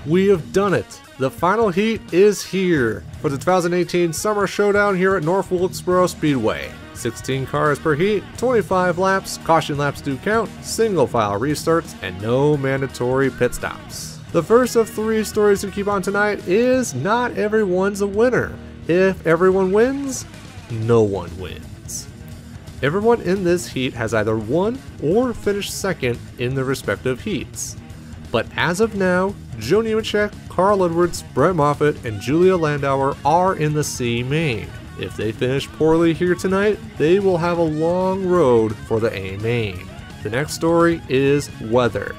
We have done it! The final heat is here for the 2018 Summer Showdown here at North Wilkesboro Speedway. 16 cars per heat, 25 laps, caution laps do count, single file restarts, and no mandatory pit stops. The first of 3 stories to keep on tonight is not everyone's a winner. If everyone wins, no one wins. Everyone in this heat has either won or finished second in their respective heats. But as of now, Joe Nemechek, Carl Edwards, Brett Moffitt, and Julia Landauer are in the C main. If they finish poorly here tonight, they will have a long road for the A main. The next story is weather.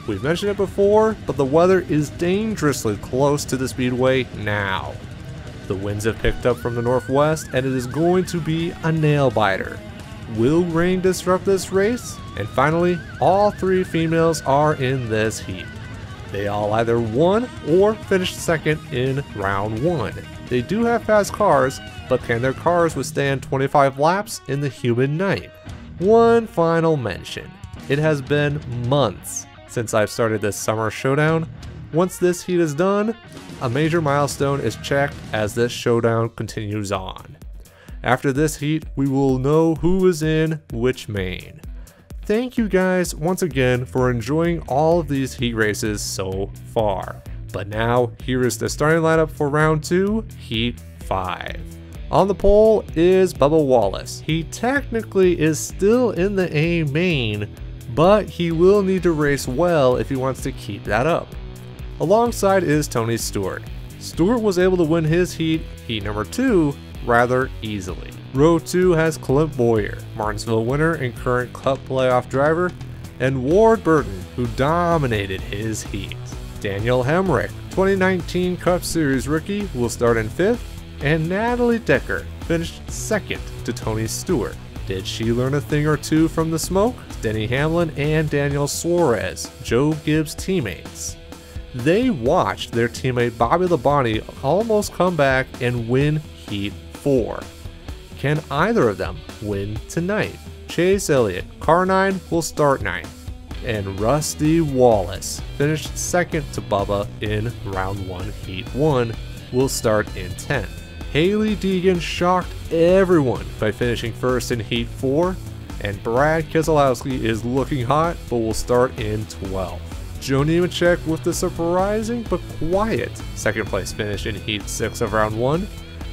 We've mentioned it before, but the weather is dangerously close to the speedway now. The winds have picked up from the northwest and it is going to be a nail biter. Will rain disrupt this race? And finally, all 3 females are in this heat. They all either won or finished second in round 1. They do have fast cars, but can their cars withstand 25 laps in the humid night? One final mention. It has been months since I've started this summer showdown. Once this heat is done, a major milestone is checked as this showdown continues on. After this heat, we will know who is in which main. Thank you guys once again for enjoying all of these heat races so far. But now, here is the starting lineup for round 2, heat 5. On the pole is Bubba Wallace. He technically is still in the A main, but he will need to race well if he wants to keep that up. Alongside is Tony Stewart. Stewart was able to win his heat number 2, rather easily. Row 2 has Clint Bowyer, Martinsville winner and current Cup playoff driver, and Ward Burton, who dominated his heat. Daniel Hemrick, 2019 Cup Series rookie, will start in 5th, and Natalie Decker finished 2nd to Tony Stewart. Did she learn a thing or two from the smoke? Denny Hamlin and Daniel Suarez, Joe Gibbs' teammates. They watched their teammate Bobby Labonte almost come back and win Heat 4. Can either of them win tonight? Chase Elliott, car 9, will start 9th. And Rusty Wallace, finished 2nd to Bubba in round 1, Heat 1, will start in 10th. Haley Deegan shocked everyone by finishing 1st in Heat 4, and Brad Keselowski is looking hot but will start in 12th. Joe Nemechek with the surprising but quiet 2nd place finish in Heat 6 of round 1,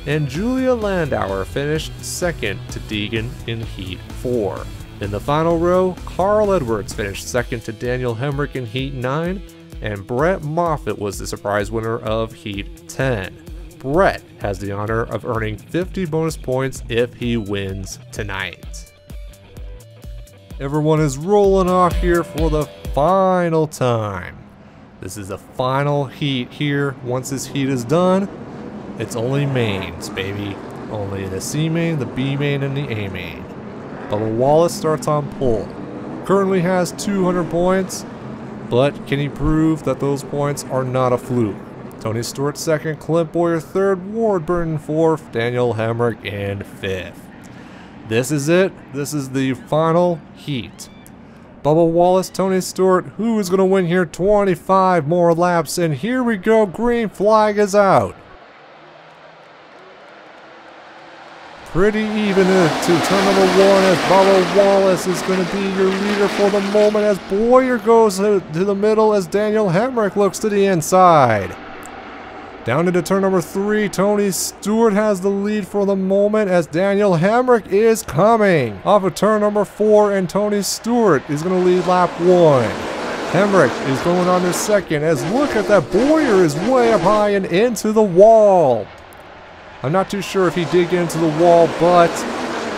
and Julia Landauer finished 2nd to Deegan in Heat 4. In the final row, Carl Edwards finished 2nd to Daniel Hemrick in Heat 9, and Brett Moffitt was the surprise winner of Heat 10. Brett has the honor of earning 50 bonus points if he wins tonight. Everyone is rolling off here for the final time. This is the final heat here. Once this heat is done, it's only mains, baby. Only the C main, the B main, and the A main. Bubba Wallace starts on pole. Currently has 200 points, but can he prove that those points are not a fluke? Tony Stewart 2nd, Clint Bowyer 3rd, Ward Burton 4th, Daniel Hemrick in 5th. This is it. This is the final heat. Bubba Wallace, Tony Stewart, who is going to win here? 25 more laps, and here we go. Green flag is out. Pretty even to turn number 1 as Bubba Wallace is going to be your leader for the moment as Bowyer goes to the middle as Daniel Hemrick looks to the inside. Down into turn number 3, Tony Stewart has the lead for the moment as Daniel Hemrick is coming off of turn number 4, and Tony Stewart is going to lead lap 1. Hemrick is going on to 2nd as look at that, Bowyer is way up high and into the wall. I'm not too sure if he did get into the wall, but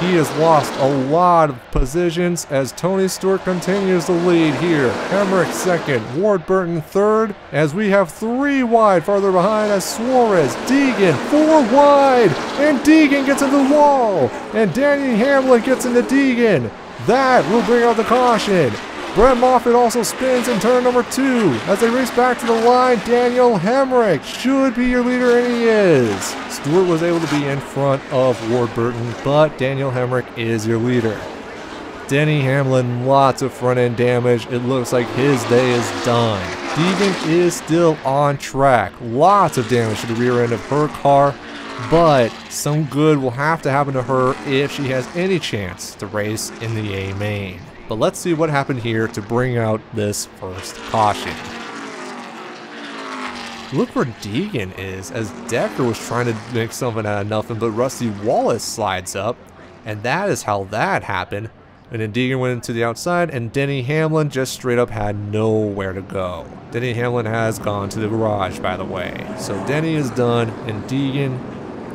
he has lost a lot of positions as Tony Stewart continues to lead here. Hemrick 2nd, Ward Burton 3rd, as we have 3 wide farther behind as Suarez, Deegan 4 wide, and Deegan gets into the wall, and Danny Hamlin gets into Deegan. That will bring out the caution. Brett Moffitt also spins in turn number 2. As they race back to the line, Daniel Hemrick should be your leader, and he is. Stewart was able to be in front of Ward Burton, but Daniel Hemrick is your leader. Denny Hamlin, lots of front end damage. It looks like his day is done. Deegan is still on track. Lots of damage to the rear end of her car, but some good will have to happen to her if she has any chance to race in the A main. But let's see what happened here to bring out this first caution. Look where Deegan is, as Decker was trying to make something out of nothing, but Rusty Wallace slides up, and that is how that happened. And then Deegan went into the outside, and Denny Hamlin just straight up had nowhere to go. Denny Hamlin has gone to the garage, by the way. So Denny is done, and Deegan,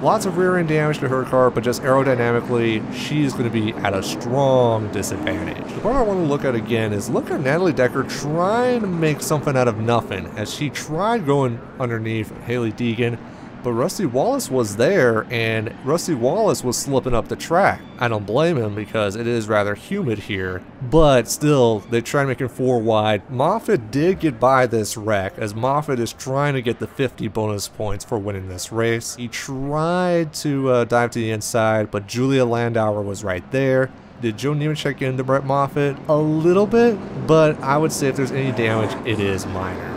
lots of rear end damage to her car, but just aerodynamically, she's going to be at a strong disadvantage. The part I want to look at again is look at Natalie Decker trying to make something out of nothing, as she tried going underneath Haley Deegan, but Rusty Wallace was there, and Rusty Wallace was slipping up the track. I don't blame him because it is rather humid here, but still, they tried making 4 wide. Moffitt did get by this wreck, as Moffitt is trying to get the 50 bonus points for winning this race. He tried to dive to the inside, but Julia Landauer was right there. Did Joe Nemechek get into Brett Moffitt? A little bit, but I would say if there's any damage, it is minor.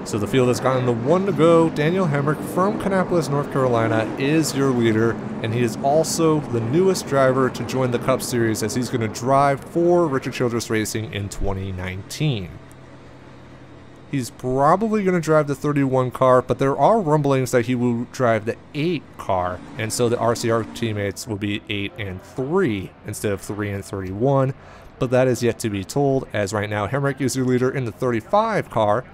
So the field has gotten the 1 to go. Daniel Hemrick from Kannapolis, North Carolina is your leader, and he is also the newest driver to join the Cup Series, as he's going to drive for Richard Childress Racing in 2019. He's probably going to drive the 31 car, but there are rumblings that he will drive the 8 car, and so the RCR teammates will be 8 and 3 instead of 3 and 31, but that is yet to be told, as right now Hemrick is your leader in the 35 car,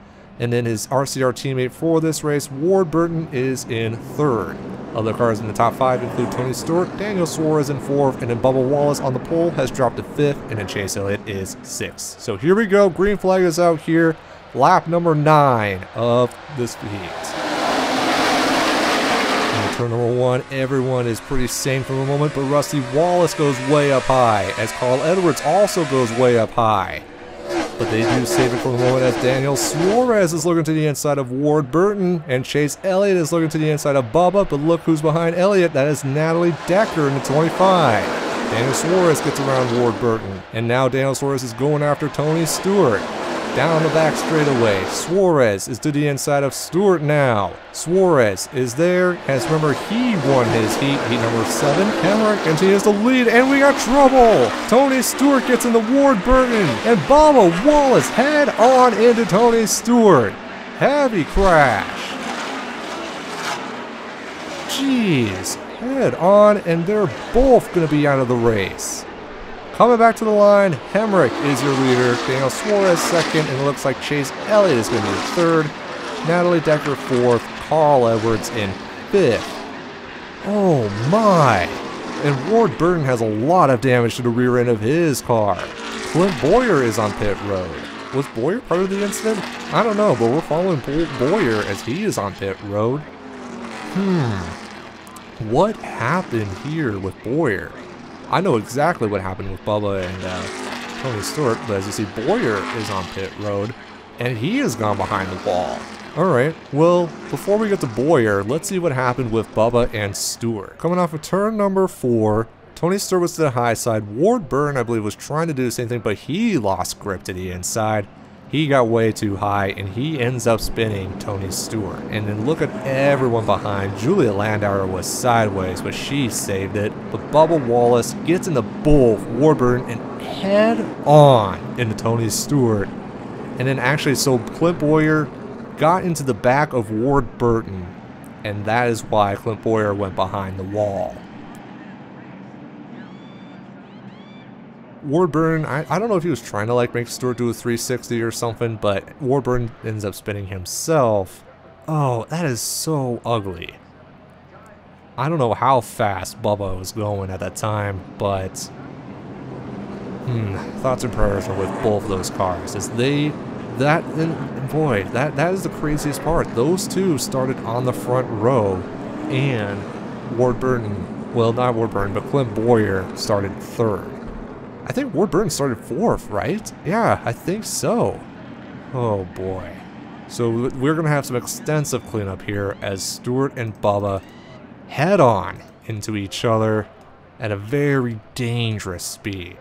and then his RCR teammate for this race, Ward Burton, is in 3rd. Other cars in the top 5 include Tony Stewart, Daniel Suarez in 4th, and then Bubba Wallace on the pole has dropped to 5th, and then Chase Elliott is 6th. So here we go, green flag is out here, lap number 9 of this heat. Turn number 1, everyone is pretty sane for the moment, but Rusty Wallace goes way up high, as Carl Edwards also goes way up high. But they do save it for the moment, as Daniel Suarez is looking to the inside of Ward Burton, and Chase Elliott is looking to the inside of Bubba, but look who's behind Elliott. That is Natalie Decker in the 25. Daniel Suarez gets around Ward Burton, and now Daniel Suarez is going after Tony Stewart. Down the back straightaway, Suarez is to the inside of Stewart now. Suarez is there, as remember he won his heat number 7. Hemrick continues to lead, and we got trouble! Tony Stewart gets into Ward Burton, and Bubba Wallace head on into Tony Stewart. Heavy crash. Jeez, head on, and they're both going to be out of the race. Coming back to the line, Hemrick is your leader, Daniel Suarez 2nd, and it looks like Chase Elliott is going to be 3rd, Natalie Decker 4th, Carl Edwards in 5th. Oh my! And Ward Burton has a lot of damage to the rear end of his car. Clint Boyer is on pit road. Was Boyer part of the incident? I don't know, but we're following Boyer as he is on pit road. What happened here with Boyer? I know exactly what happened with Bubba and Tony Stewart, but as you see, Boyer is on pit road, and he has gone behind the wall. Alright, well, before we get to Boyer, let's see what happened with Bubba and Stewart. Coming off of turn number 4, Tony Stewart was to the high side. Ward Burton, I believe, was trying to do the same thing, but he lost grip to the inside. He got way too high, and he ends up spinning Tony Stewart. And then look at everyone behind. Julia Landauer was sideways, but she saved it. But Bubba Wallace gets into both Ward Burton and head on into Tony Stewart. And then actually, so Clint Boyer got into the back of Ward Burton, and that is why Clint Boyer went behind the wall. Ward Burton, I don't know if he was trying to like make Stewart do a 360 or something, but Ward Burton ends up spinning himself. Oh, that is so ugly. I don't know how fast Bubba was going at that time, but thoughts and prayers are with both of those cars, as they, that is the craziest part. Those two started on the front row, and Ward Burton, well, not Ward Burton, but Clint Boyer started 3rd. I think Ward Burton started 4th, right? Yeah, I think so. Oh boy. So we're going to have some extensive cleanup here as Stewart and Bubba head on into each other at a very dangerous speed.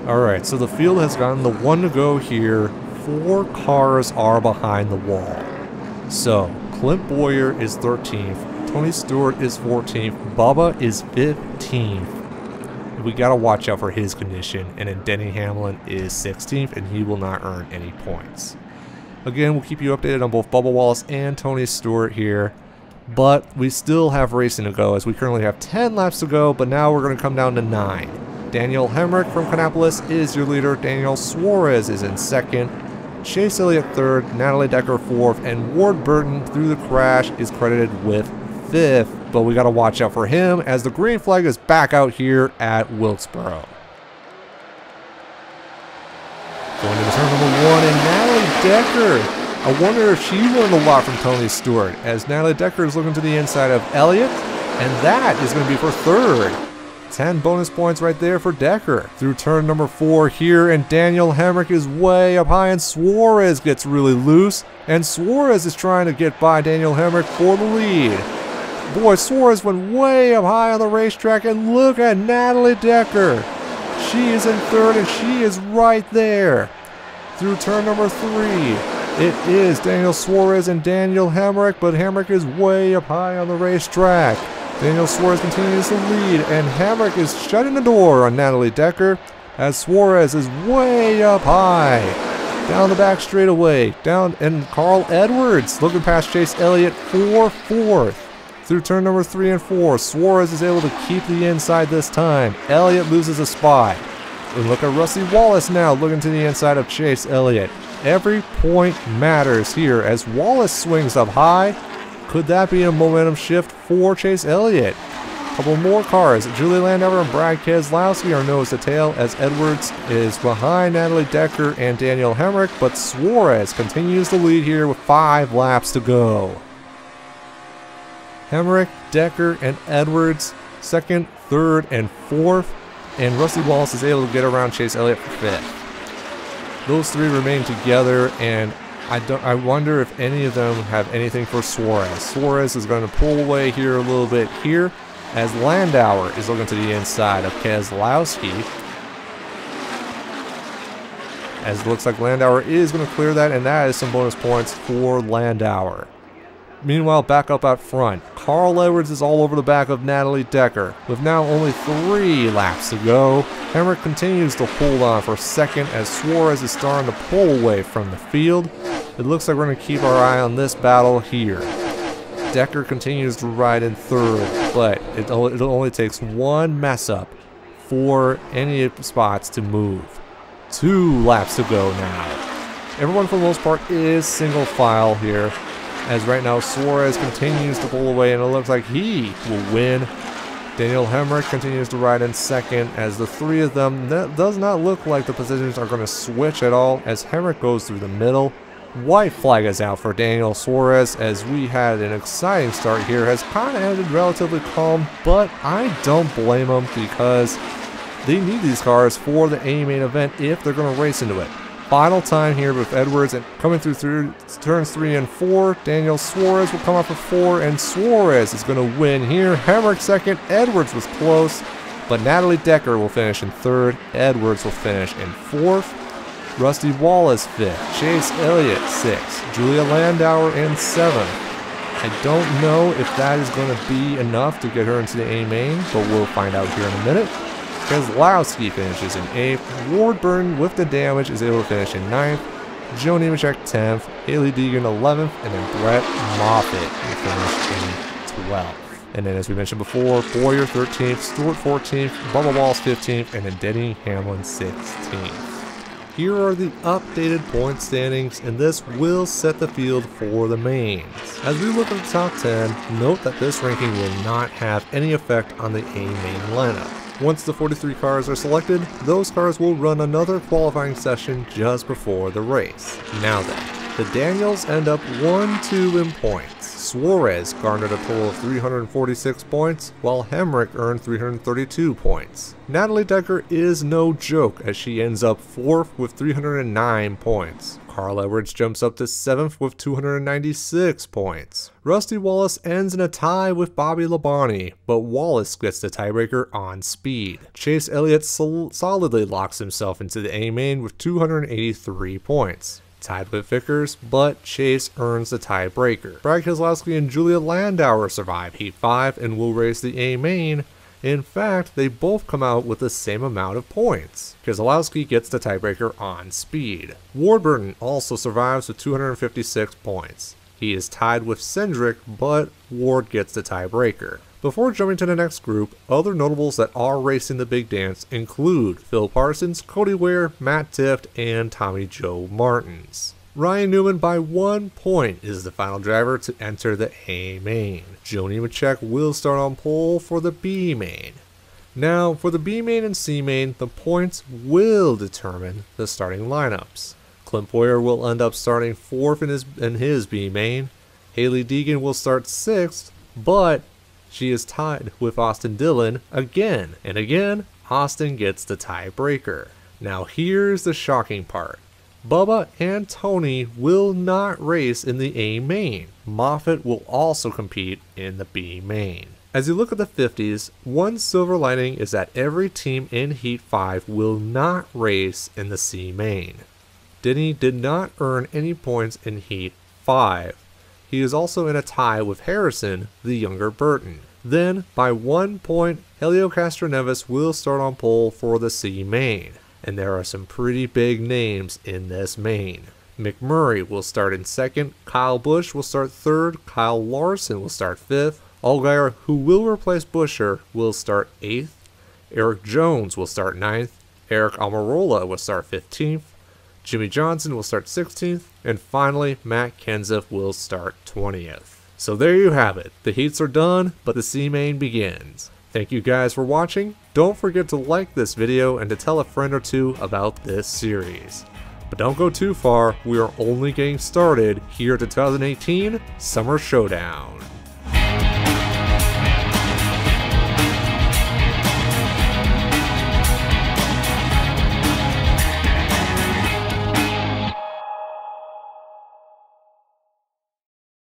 Alright, so the field has gotten the 1 to go here. 4 cars are behind the wall. So, Clint Bowyer is 13th, Tony Stewart is 14th, Bubba is 15th. We gotta watch out for his condition, and then Denny Hamlin is 16th, and he will not earn any points. Again, we'll keep you updated on both Bubba Wallace and Tony Stewart here, but we still have racing to go, as we currently have 10 laps to go, but now we're gonna come down to 9. Daniel Hemrick from Kannapolis is your leader, Daniel Suarez is in 2nd, Chase Elliott 3rd, Natalie Decker 4th, and Ward Burton through the crash is credited with 5th, but we gotta watch out for him as the green flag is back out here at Wilkesboro. Going into turn number 1, and Natalie Decker. I wonder if she learned a lot from Tony Stewart, as Natalie Decker is looking to the inside of Elliott, and that is going to be for 3rd. 10 bonus points right there for Decker. Through turn number 4 here, and Daniel Hemrick is way up high, and Suarez gets really loose, and Suarez is trying to get by Daniel Hemrick for the lead. Boy, Suarez went way up high on the racetrack, and look at Natalie Decker. She is in 3rd, and she is right there. Through turn number 3, it is Daniel Suarez and Daniel Hemrick, but Hemrick is way up high on the racetrack. Daniel Suarez continues to lead, and Hemrick is shutting the door on Natalie Decker as Suarez is way up high. Down the back straightaway, down, and Carl Edwards looking past Chase Elliott for 4th. Through turn number 3 and 4, Suarez is able to keep the inside this time. Elliott loses a spot. And look at Rusty Wallace now looking to the inside of Chase Elliott. Every point matters here as Wallace swings up high. Could that be a momentum shift for Chase Elliott? A couple more cars. Julie Landauer and Brad Keselowski are nose to tail as Edwards is behind Natalie Decker and Daniel Hemrick, but Suarez continues to lead here with 5 laps to go. Hemrick, Decker, and Edwards 2nd, 3rd, and 4th, and Rusty Wallace is able to get around Chase Elliott for 5th. Those 3 remain together, and I wonder if any of them have anything for Suarez. Suarez is going to pull away here a little bit here as Landauer is looking to the inside of Keselowski. As it looks like Landauer is going to clear that, and that is some bonus points for Landauer. Meanwhile, back up out front, Carl Edwards is all over the back of Natalie Decker. With now only 3 laps to go, Hemrick continues to hold on for 2nd as Suarez is starting to pull away from the field. It looks like we're going to keep our eye on this battle here. Decker continues to ride in 3rd, but it only takes 1 mess up for any spots to move. 2 laps to go now. Everyone for the most part is single file here, as right now Suarez continues to pull away and it looks like he will win. Daniel Hemrick continues to ride in 2nd as the 3 of them, that does not look like the positions are going to switch at all as Hemrick goes through the middle. White flag is out for Daniel Suarez as we had an exciting start here. Has kind of ended relatively calm, but I don't blame them because they need these cars for the A main event if they're going to race into it. Final time here with Edwards and coming through turns 3 and 4. Daniel Suarez will come up for 4, and Suarez is going to win here. Hemrick 2nd, Edwards was close, but Natalie Decker will finish in 3rd. Edwards will finish in 4th. Rusty Wallace 5th, Chase Elliott 6th, Julia Landauer in 7th. I don't know if that is going to be enough to get her into the A main, but we'll find out here in a minute. Keselowski finishes in 8th, Ward Burton with the damage is able to finish in 9th, Joe Nemechek 10th, Haley Deegan 11th, and then Brett Moffitt will finish in 12th. And then as we mentioned before, Bowyer 13th, Stewart 14th, Bubba Wallace 15th, and then Denny Hamlin 16th. Here are the updated point standings, and this will set the field for the mains. As we look at the top 10, note that this ranking will not have any effect on the A main lineup. Once the 43 cars are selected, those cars will run another qualifying session just before the race. Now then, the Daniels end up 1-2 in points. Suarez garnered a total of 346 points, while Hemrick earned 332 points. Natalie Decker is no joke as she ends up 4th with 309 points. Carl Edwards jumps up to 7th with 296 points. Rusty Wallace ends in a tie with Bobby Labonte, but Wallace gets the tiebreaker on speed. Chase Elliott solidly locks himself into the A main with 283 points. Tied with Vickers, but Chase earns the tiebreaker. Brad Keselowski and Julia Landauer survive Heat 5 and will race the A main. In fact, they both come out with the same amount of points. Keselowski gets the tiebreaker on speed. Warburton also survives with 256 points. He is tied with Cindric, but Ward gets the tiebreaker. Before jumping to the next group, other notables that are racing the big dance include Phil Parsons, Cody Ware, Matt Tifft, and Tommy Joe Martins. Ryan Newman by 1 point is the final driver to enter the A main. Joni Machek will start on pole for the B main. Now, for the B main and C main, the points will determine the starting lineups. Clint Boyer will end up starting 4th in his B main. Haley Deegan will start 6th, but she is tied with Austin Dillon again, and again, Austin gets the tiebreaker. Now here's the shocking part. Bubba and Tony will not race in the A main. Moffitt will also compete in the B main. As you look at the 50s, one silver lining is that every team in Heat 5 will not race in the C main. Denny did not earn any points in Heat 5. He is also in a tie with Harrison, the younger Burton. Then, by 1 point, Helio Castroneves will start on pole for the C main. And there are some pretty big names in this main. McMurray will start in 2nd, Kyle Busch will start 3rd, Kyle Larson will start 5th, Allgaier, who will replace Buescher, will start 8th, Eric Jones will start 9th, Eric Almirola will start 15th, Jimmy Johnson will start 16th, and finally Matt Kenseth will start 20th. So there you have it. The heats are done, but the C main begins. Thank you guys for watching. Don't forget to like this video and to tell a friend or two about this series. But don't go too far, we are only getting started here at the 2018 Summer Showdown.